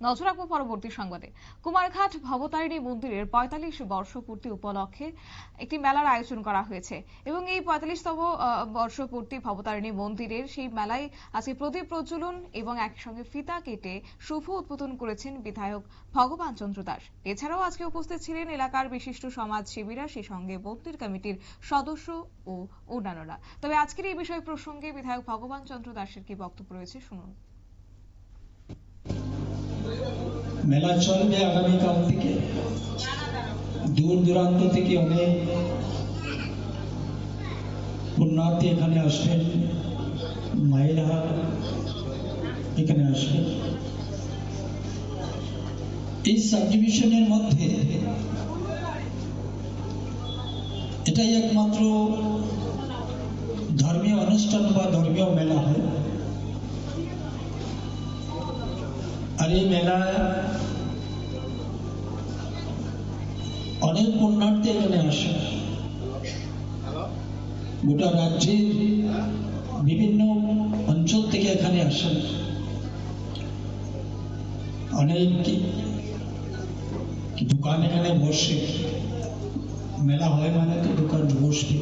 নজর রাখবো পরবর্তী সংবাদে। কুমারঘাট ভবতারিণী মন্দিরের ৪৫ বর্ষপূর্তি উপলক্ষে একটি মেলার আয়োজন করা হয়েছে এবং এই ৪৫তম বর্ষপূর্তি ভবতারিণী মন্দিরের সেই মেলায় আজকে প্রদীপ প্রজ্বলন এবং একসঙ্গে ফিতা কেটে শুভ উদ্বোধন করেছেন বিধায়ক ভগবান চন্দ্র দাস। এছাড়াও আজকে উপস্থিত ছিলেন এলাকার বিশিষ্ট সমাজসেবীরা, সেই সঙ্গে মন্দির কমিটির সদস্য ও অন্যান্যরা। তবে আজকের এই বিষয় প্রসঙ্গে বিধায়ক ভগবান চন্দ্র দাসের কি বক্তব্য রয়েছে শুনুন। মেলা চলবে আগামীকাল থেকে, দূর দূরান্ত থেকে অনেক পুণ্যার্থী এখানে আসবেন, মায়েরা এখানে আসবেন। এই সাবডিভিশনের মধ্যে এটাই একমাত্র ধর্মীয় অনুষ্ঠান বা ধর্মীয় মেলা হয়। আর এই মেলা অনেক পুণ্যার্থী এখানে আসে, গোটা রাজ্যের বিভিন্ন অঞ্চল থেকে এখানে আসেন। অনেক দোকান এখানে বসে, মেলা হয় মানে তো দোকান বসবে।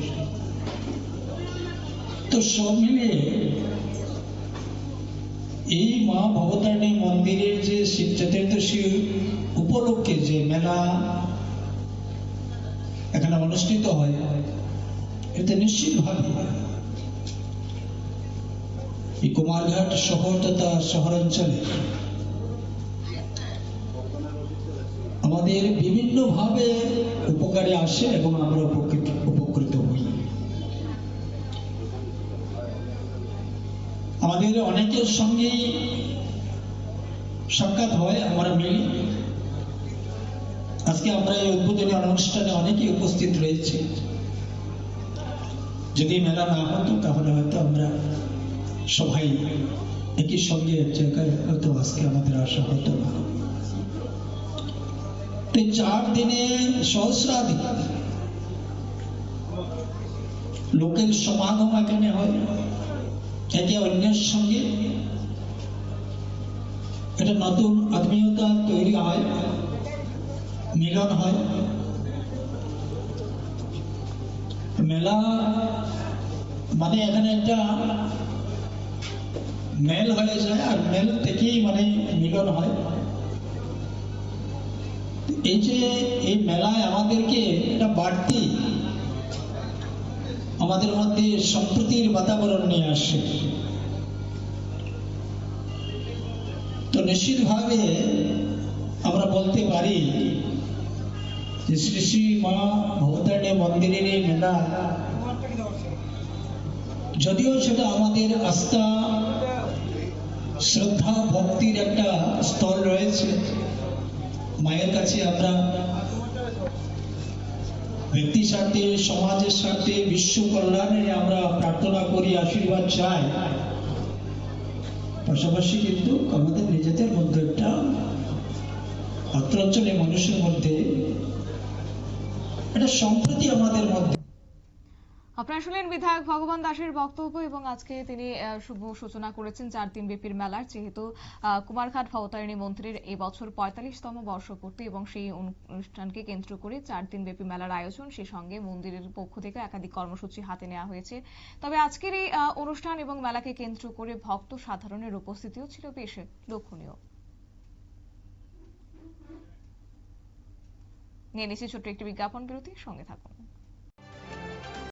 তো সব মিলিয়ে এই মা ভবতারিণী মন্দিরের যে শিব চতুর্দশী উপলক্ষে যে মেলা এখানে অনুষ্ঠিত হয়, এতে নিশ্চিতভাবে এই কুমারঘাট শহর তথা শহরাঞ্চলে আমাদের বিভিন্ন ভাবে উপকারে আসে এবং আমরা উপকৃত হই। আমাদের অনেকের সঙ্গেই সাক্ষাৎ হয়, আমরা মিলি। আজকে আমরা এই উদ্বোধনী অনুষ্ঠানে অনেকেই উপস্থিত রয়েছে। যদি মেলা না হতো তাহলে হয়তো আমরা সবাই একই সঙ্গে এক জায়গায় হয়তো আজকে আমাদের আসা হতো না। 4 দিনে সহস্রাধিক লোকের সমাগম এখানে হয়, একে অন্যের সঙ্গে একটা নতুন আত্মীয়তা তৈরি হয়, মিলন হয়। মেলা মানে এখানে একটা মেল হয়ে যায়, আর মেল থেকেই মানে মিলন হয়। এই যে এই মেলায় আমাদেরকে একটা বাড়তি আমাদের মধ্যে সম্প্রীতির বাতাবরণ নিয়ে আসে। তো নিশ্চিতভাবে আমরা বলতে পারি যে শ্রী শ্রী মা ভবতারিণী মন্দিরের এই মেলা, যদিও সেটা আমাদের আস্থা, শ্রদ্ধা, ভক্তির একটা স্তর রয়েছে, মায়ের কাছে আমরা ব্যক্তির স্বার্থে, সমাজের স্বার্থে, বিশ্ব কল্যাণে আমরা প্রার্থনা করি, আশীর্বাদ চাই। পাশাপাশি কিন্তু আমাদের নিজেদের মধ্যে একটা অত্র অঞ্চলের মানুষের মধ্যে একটা সম্প্রীতি আমাদের মধ্যে। আপনারা শুনলেন বিধায়ক ভগবান দাসের বক্তব্য এবং আজকে তিনি শুভ সূচনা করেছেন 4 দিন ব্যাপী মেলার। যেহেতু কুমারঘাট ভবতারিণী মন্দিরের এবছর ৪৫তম বর্ষপূর্তি এবং সেই অনুষ্ঠানকে কেন্দ্র করে 4 দিন ব্যাপী মেলার আয়োজন, সেই সঙ্গে মন্দিরের পক্ষ থেকে একাধিক কর্মসূচি হাতে নেওয়া হয়েছে। তবে আজকের এই অনুষ্ঠান এবং মেলাকে কেন্দ্র করে ভক্ত সাধারণের উপস্থিতিও ছিল বেশ লক্ষণীয়। নিয়ে নিচ্ছি ছোট্ট একটি বিজ্ঞাপন বিরতি, সঙ্গে থাকুন।